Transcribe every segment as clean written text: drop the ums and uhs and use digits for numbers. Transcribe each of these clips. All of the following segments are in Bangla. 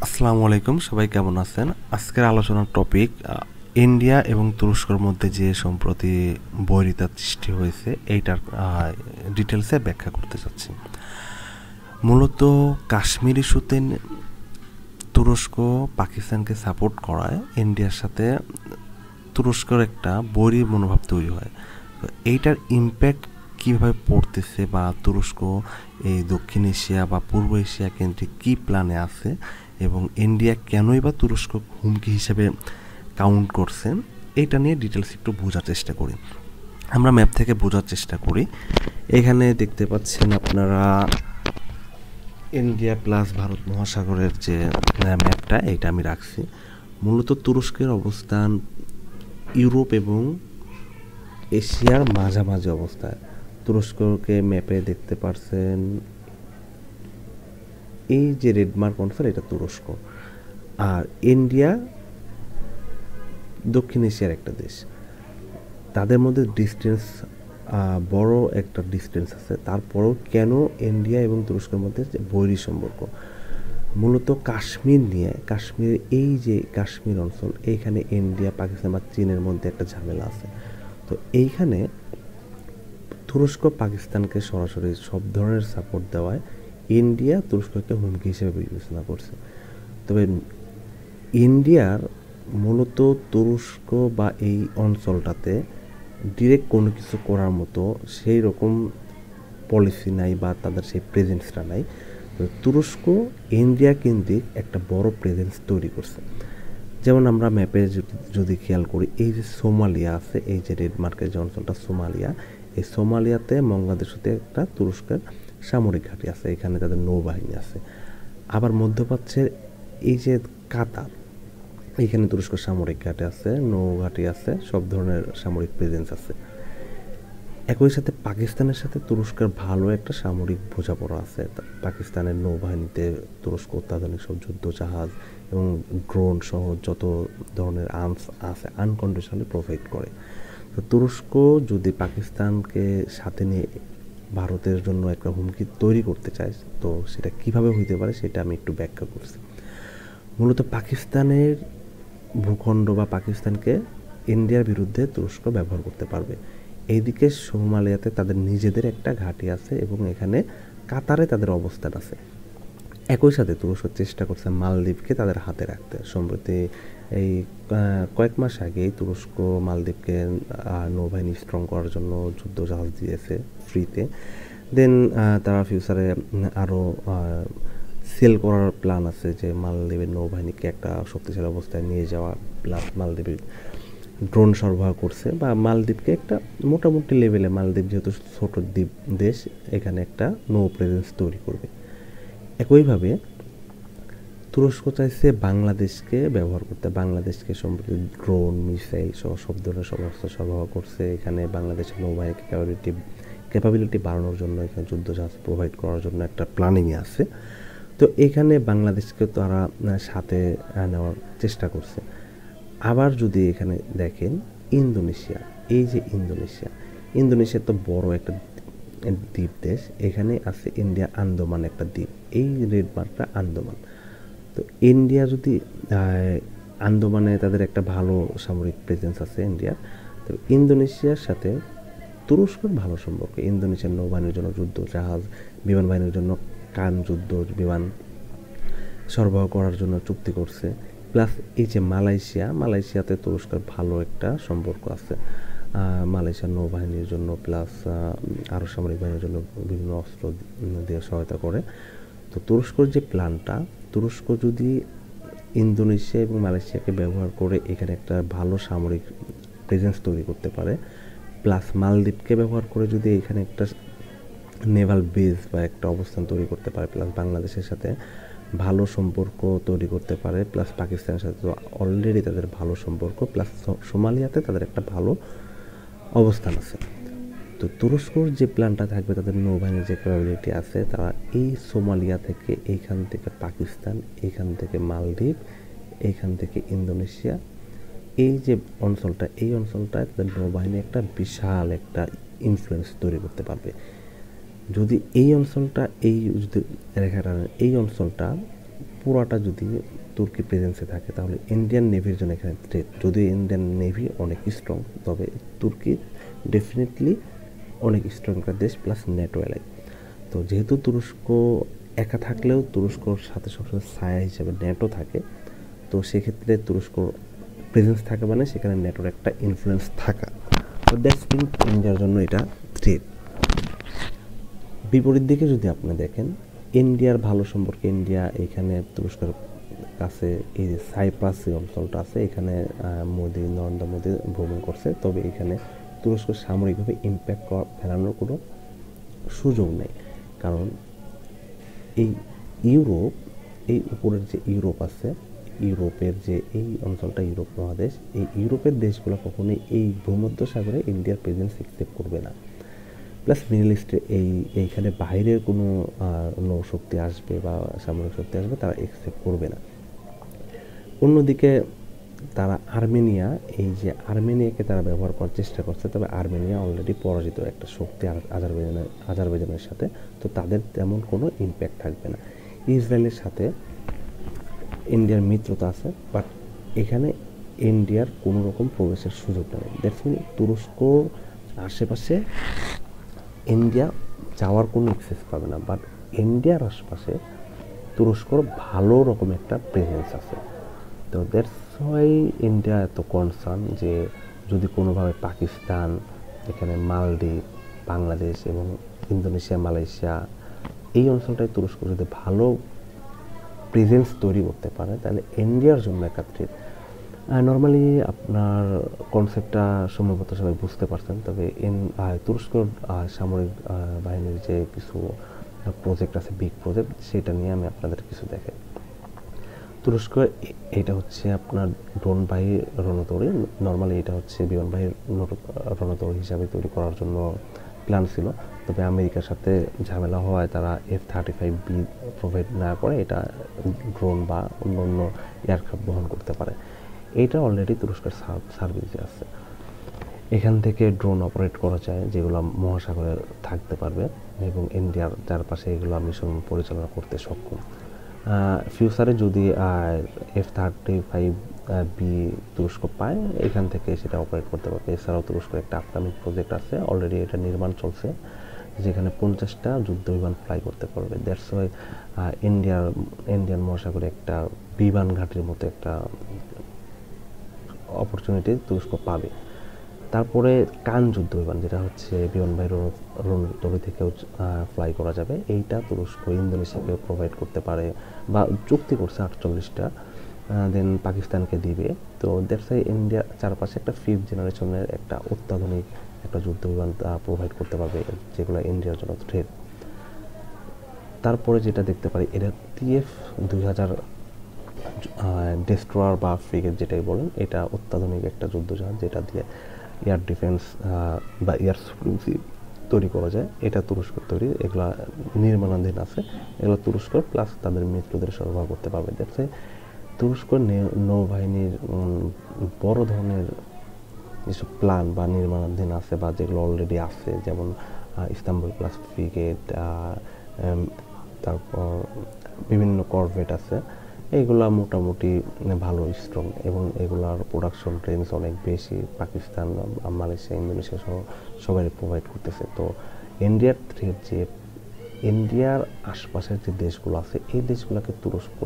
আসসালামু আলাইকুম, সবাই কেমন আছেন? আজকের আলোচনার টপিক ইন্ডিয়া এবং তুরস্কর মধ্যে যে সম্প্রতি বৈরিতার সৃষ্টি হয়েছে এইটার ডিটেলসে ব্যাখ্যা করতে চাচ্ছি। মূলত কাশ্মীর ইস্যুতে তুরস্ক পাকিস্তানকে সাপোর্ট করায় ইন্ডিয়ার সাথে তুরস্কের একটা বৈরী মনোভাব তৈরি হয়। তো এইটার ইম্প্যাক্ট কীভাবে পড়তেছে বা তুরস্ক এই দক্ষিণ এশিয়া বা পূর্ব এশিয়া কেন্দ্রিক কী প্ল্যানে আছে এবং ইন্ডিয়া কেনই বা তুরস্ক হুমকি হিসেবে কাউন্ট করছে, এইটা নিয়ে ডিটেলস একটু বোঝার চেষ্টা করি। আমরা ম্যাপ থেকে বোঝার চেষ্টা করি। এখানে দেখতে পাচ্ছেন আপনারা ইন্ডিয়া প্লাস ভারত মহাসাগরের যে ম্যাপটা, এটা আমি রাখছি। মূলত তুরস্কের অবস্থান ইউরোপ এবং এশিয়ার মাঝামাঝি অবস্থায়। তুরস্ককে ম্যাপে দেখতে পারছেন, এই যে রেড মার্ক অঞ্চল এটা তুরস্ক, আর ইন্ডিয়া দক্ষিণ এশিয়ার একটা দেশ। তাদের মধ্যে ডিস্টেন্স বড় একটা ডিস্টেন্স আছে। তারপরেও কেন ইন্ডিয়া এবং তুরস্কের মধ্যে যে বৈরী সম্পর্ক? মূলত কাশ্মীর নিয়ে, কাশ্মীরের এই যে কাশ্মীর অঞ্চল, এইখানে ইন্ডিয়া পাকিস্তান বা চীনের মধ্যে একটা ঝামেলা আছে। তো এইখানে তুরস্ক পাকিস্তানকে সরাসরি সব ধরনের সাপোর্ট দেওয়ায় ইন্ডিয়া তুরস্ককে হুমকি হিসেবে বিবেচনা করছে। তবে ইন্ডিয়ার মূলত তুরস্ক বা এই অঞ্চলটাতে ডিরেক্ট কোনো কিছু করার মতো সেই রকম পলিসি নাই বা তাদের সেই প্রেজেন্সটা নাই। তো তুরস্ক ইন্ডিয়া কেন্দ্রিক একটা বড় প্রেজেন্স তৈরি করছে। যেমন আমরা ম্যাপে যদি খেয়াল করি, এই যে সোমালিয়া আছে, এই যে রেড মার্কের যে অঞ্চলটা সোমালিয়া, এই সোমালিয়াতে বাংলাদেশতে একটা তুরস্কের সামরিক ঘাঁটি আছে, এখানে তাদের নৌবাহিনী আছে। আবার মধ্যপ্রাচ্যের এই যে কাতার, এইখানে তুরস্ক সামরিক ঘাঁটি আছে, নৌঘাঁটি আছে, সব ধরনের সামরিক প্রেজেন্স আছে। একই সাথে পাকিস্তানের সাথে তুরস্কের ভালো একটা সামরিক বোঝাপড়া আছে। পাকিস্তানের নৌবাহিনীতে তুরস্ক অত্যাধুনিক সব যুদ্ধ জাহাজ এবং ড্রোন সহ যত ধরনের আর্মস আছে আনকন্ডিশনালি প্রোভাইড করে। তো তুরস্ক যদি পাকিস্তানকে সাথে নিয়ে ভারতের জন্য একটা হুমকি তৈরি করতে চায়, তো সেটা কিভাবে হইতে পারে সেটা আমি একটু ব্যাখ্যা করছি। মূলত পাকিস্তানের ভূখণ্ড বা পাকিস্তানকে ইন্ডিয়ার বিরুদ্ধে তুরস্ক ব্যবহার করতে পারবে। এইদিকে সোমালিয়াতে তাদের নিজেদের একটা ঘাঁটি আছে এবং এখানে কাতারে তাদের অবস্থান আছে। একই সাথে তুরস্ক চেষ্টা করছে মালদ্বীপকে তাদের হাতে রাখতে। সম্প্রতি এই কয়েক মাস আগেই তুরস্ক মালদ্বীপকে নৌবাহিনী স্ট্রং করার জন্য যুদ্ধ জাহাজ দিয়েছে ফ্রিতে। দেন তারা ফিউচারে আরও সেল করার প্ল্যান আছে, যে মালদ্বীপের নৌবাহিনীকে একটা শক্তিশালী অবস্থায় নিয়ে যাওয়া, প্লাস মালদ্বীপের ড্রোন সরবরাহ করছে বা মালদ্বীপকে একটা মোটামুটি লেভেলে, মালদ্বীপ যেহেতু ছোট দ্বীপ দেশ, এখানে একটা নৌ প্রেজেন্স তৈরি করবে। একইভাবে তুরস্ক চাইছে বাংলাদেশকে ব্যবহার করতে। বাংলাদেশকে সম্প্রতি ড্রোন, মিসাইল সহ সব ধরনের সমস্যা সরবরাহ করছে। এখানে বাংলাদেশের নৌবাহিনীকে ক্যাপাবিলিটি বাড়ানোর জন্য, এখানে যুদ্ধজাহাজ প্রোভাইড করার জন্য একটা প্ল্যানিংয়ে আছে। তো এখানে বাংলাদেশকে তারা সাথে নেওয়ার চেষ্টা করছে। আবার যদি এখানে দেখেন ইন্দোনেশিয়া, এই যে ইন্দোনেশিয়া তো বড় একটা দ্বীপ দেশ। এখানে আছে ইন্ডিয়া আন্দামান একটা দ্বীপ, এই রেড মার্কটা আন্দামান। তো ইন্ডিয়া যদি আন্দামানে তাদের একটা ভালো সামরিক প্রেজেন্স আছে ইন্ডিয়ার। তো ইন্দোনেশিয়ার সাথে তুরস্কের ভালো সম্পর্ক। ইন্দোনেশিয়ার নৌবাহিনীর জন্য যুদ্ধ জাহাজ, বিমান বাহিনীর জন্য যুদ্ধ বিমান সরবরাহ করার জন্য চুক্তি করছে। প্লাস এই যে মালয়েশিয়াতে তুরস্কের ভালো একটা সম্পর্ক আছে। মালয়েশিয়ার নৌবাহিনীর জন্য প্লাস আরও সামরিক বাহিনীর জন্য বিভিন্ন অস্ত্র দিয়ে সহায়তা করে। তো তুরস্কর যে প্ল্যানটা, তুরস্ক যদি ইন্দোনেশিয়া এবং মালয়েশিয়াকে ব্যবহার করে এখানে একটা ভালো সামরিক প্রেজেন্স তৈরি করতে পারে, প্লাস মালদ্বীপকে ব্যবহার করে যদি এখানে একটা নেভাল বেস বা একটা অবস্থান তৈরি করতে পারে, প্লাস বাংলাদেশের সাথে ভালো সম্পর্ক তৈরি করতে পারে, প্লাস পাকিস্তানের সাথে তো অলরেডি তাদের ভালো সম্পর্ক, প্লাস সোমালিয়াতে তাদের একটা ভালো অবস্থান আছে। তো তুরস্কর যে প্ল্যানটা থাকবে, তাদের নৌবাহিনীর যে ক্যাপাবিলিটি আছে, তারা এই সোমালিয়া থেকে, এইখান থেকে পাকিস্তান, এইখান থেকে মালদ্বীপ, এইখান থেকে ইন্দোনেশিয়া, এই যে অঞ্চলটা, এই অঞ্চলটায় তাদের নৌবাহিনী একটা বিশাল একটা ইনফ্লুয়েন্স তৈরি করতে পারবে। যদি এই অঞ্চলটা, এই যদি রেখাটা, এই অঞ্চলটা পুরাটা যদি তুর্কি প্রেজেন্সে থাকে তাহলে ইন্ডিয়ান নেভির জন্য এখানে থ্রেট। যদিও ইন্ডিয়ান নেভি অনেক স্ট্রং, তবে তুর্কি ডেফিনেটলি অনেক স্ট্রং একটা দেশ, প্লাস ন্যাটো এলাই। তো যেহেতু তুরস্ক একা থাকলেও তুরস্কর সাথে সবসময় ছায়া হিসেবে ন্যাটো থাকে, তো সেক্ষেত্রে তুরস্কর প্রেজেন্স থাকে মানে সেখানে ন্যাটোর একটা ইনফ্লুয়েন্স থাকা। তো দ্যাটস মিন ইন্ডিয়ার জন্য এটা থ্রেট। বিপরীত দিকে যদি আপনি দেখেন ইন্ডিয়ার ভালো সম্পর্কে, ইন্ডিয়া এখানে তুরস্কের কাছে এই যে সাইপ্রাস যে অঞ্চলটা আছে এখানে নরেন্দ্র মোদী ভ্রমণ করছে, তবে এখানে তুরস্ক সামরিকভাবে ইম্প্যাক্ট ফেলানোর কোনো সুযোগ নেই। কারণ এই ইউরোপ, এই উপরের যে ইউরোপ আছে, ইউরোপের যে এই অঞ্চলটা ইউরোপ মহাদেশ, এই ইউরোপের দেশগুলো কখনোই এই ভূমধ্যসাগরে ইন্ডিয়ার প্রেজেন্স অ্যাকসেপ্ট করবে না। প্লাস মিডল ইস্টে এইখানে বাইরের কোনো নৌশক্তি আসবে বা সামরিক শক্তি আসবে তারা অ্যাকসেপ্ট করবে না। অন্যদিকে তারা আর্মেনিয়াকে তারা ব্যবহার করার চেষ্টা করছে, তবে আর্মেনিয়া অলরেডি পরাজিত একটা শক্তি আজারবাইজানের সাথে, তো তাদের তেমন কোনো ইম্প্যাক্ট থাকবে না। ইসরায়েলের সাথে ইন্ডিয়ার মিত্রতা আছে, বাট এখানে ইন্ডিয়ার কোনো রকম প্রবেশের সুযোগ নেই। দ্যাটস মিন তুরস্কর আশেপাশে ইন্ডিয়া যাওয়ার কোনো অ্যাক্সেস পাবে না, বাট ইন্ডিয়ার আশপাশে তুরস্কর ভালো রকম একটা প্রেজেন্স আছে। তো দ্যাটস ওয়াই ইন্ডিয়া এত কনসার্ন যে যদি কোনোভাবে পাকিস্তান, এখানে মালদ্বীপ, বাংলাদেশ এবং ইন্দোনেশিয়া, মালয়েশিয়া এই অঞ্চলটায় তুরস্ক যদি ভালো প্রেজেন্স তৈরি করতে পারে তাহলে ইন্ডিয়ার জন্য একটা থ্রেট। নর্মালি আপনার কনসেপ্টটা সম্ভবত সবাই বুঝতে পারছেন, তবে তুরস্কর সামরিক বাহিনীর যে কিছু প্রজেক্ট আছে, বিগ প্রজেক্ট, সেটা নিয়ে আমি আপনাদের কিছু দেখাই। তুরস্ক এটা হচ্ছে আপনার ড্রোনবাহী রণতরী। নর্মালি এটা হচ্ছে বিমানবাহী রণতরী হিসাবে তৈরি করার জন্য প্ল্যান ছিল, তবে আমেরিকার সাথে ঝামেলা হওয়ায় তারা F-35B প্রোভাইড না করে এটা ড্রোন বা অন্য অন্য এয়ারক্রাফট বহন করতে পারে। এইটা অলরেডি তুরস্কের সার্ভিসে আছে। এখান থেকে ড্রোন অপারেট করা যায় যেগুলো মহাসাগরে থাকতে পারবে এবং ইন্ডিয়ার চারপাশে এগুলো মিশন পরিচালনা করতে সক্ষম। ফিউচারে যদি F-35B তুরস্ক পায়, এখান থেকে সেটা অপারেট করতে পারবে। এছাড়াও তুরস্কের একটা আপকামিং প্রজেক্ট আছে, অলরেডি এটা নির্মাণ চলছে, যেখানে 50টা যুদ্ধ বিমান ফ্লাই করতে পারবে। দ্যাটস ওয়াই ইন্ডিয়ান মহাসাগরে একটা বিমান ঘাটির মতো একটা অপরচুনিটি তুরস্ক পাবে। তারপরে কান যুদ্ধ বিমান, যেটা হচ্ছে বিমানবাহী রণতরী থেকেও ফ্লাই করা যাবে, এইটা তুরস্ক ইন্দোনেশিয়াকে প্রোভাইড করতে পারে বা চুক্তি করছে 48টা, দেন পাকিস্তানকে দিবে। তো দ্যাটস ওয়াই ইন্ডিয়া চারপাশে একটা 5th জেনারেশনের একটা অত্যাধুনিক একটা যুদ্ধ বিমান প্রোভাইড করতে পারবে, যেগুলো ইন্ডিয়ার জন্য থ্রেট। তারপরে যেটা দেখতে পারি, এটা TF-2000 ডেস্ট্রয়ার বা ফ্রিগেট যেটাই বলেন, এটা অত্যাধুনিক একটা যুদ্ধজাহাজ, যেটা দিয়ে এয়ার ডিফেন্স বা এয়ার সুপ্রিমেসি তৈরি করা যায়। এটা তুরস্কের তৈরি, এগুলা নির্মাণাধীন আছে, এগুলো তুরস্ক প্লাস তাদের মিত্রদের সরবরাহ করতে পারবে। দেখছে তুরস্ক নৌবাহিনীর বড় ধরনের যেসব প্ল্যান বা নির্মাণাধীন আছে বা যেগুলো অলরেডি আছে, যেমন ইস্তাম্বুল ক্লাস ফ্রিগেট, তারপর বিভিন্ন করভেট আছে, এইগুলা মোটামুটি ভালো স্ট্রং এবং এগুলার প্রোডাকশন রেঞ্জ অনেক বেশি। পাকিস্তান, মালয়েশিয়া, ইন্দোনেশিয়া সহ সবাই প্রোভাইড করতেছে। তো ইন্ডিয়ার থ্রেট যে ইন্ডিয়ার আশপাশের যে দেশগুলো আছে, এই দেশগুলোকে তুরস্ক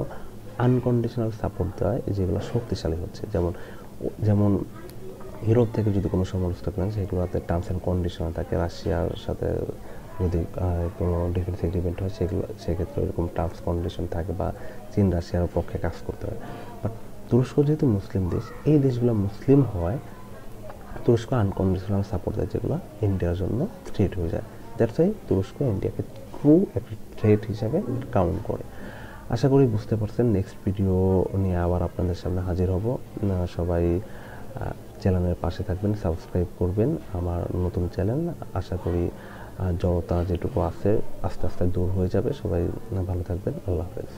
আনকন্ডিশনাল সাপোর্ট দেয়, যেগুলো শক্তিশালী হচ্ছে। যেমন ইউরোপ থেকে যদি কোনো সমালোচনা করেন, সেগুলোতে টার্মস অ্যান্ড কন্ডিশনাল থাকে। রাশিয়ার সাথে যদি কোনো ডিফেন্স এগ্রিমেন্ট হয়, সেক্ষেত্রে এরকম টার্মস কন্ডিশন থাকে বা চীন রাশিয়ার পক্ষে কাজ করতে হয়। বাট তুরস্ক যেহেতু মুসলিম দেশ, এই দেশগুলো মুসলিম হওয়ায় তুরস্ক আনকন্ডিশনাল সাপোর্ট দেয়, যেগুলো ইন্ডিয়ার জন্য থ্রেট হয়ে যায়। দ্যাটস ওয়াই তুরস্ক ইন্ডিয়াকে ট্রু একটা থ্রেট হিসাবে কাউন্ট করে। আশা করি বুঝতে পারছেন। নেক্সট ভিডিও নিয়ে আবার আপনাদের সামনে হাজির হব। সবাই চ্যানেলের পাশে থাকবেন, সাবস্ক্রাইব করবেন আমার নতুন চ্যানেল। আশা করি জড়তা যেটুকু আছে আস্তে আস্তে দূর হয়ে যাবে। সবাই ভালো থাকবেন। আল্লাহ হাফেজ।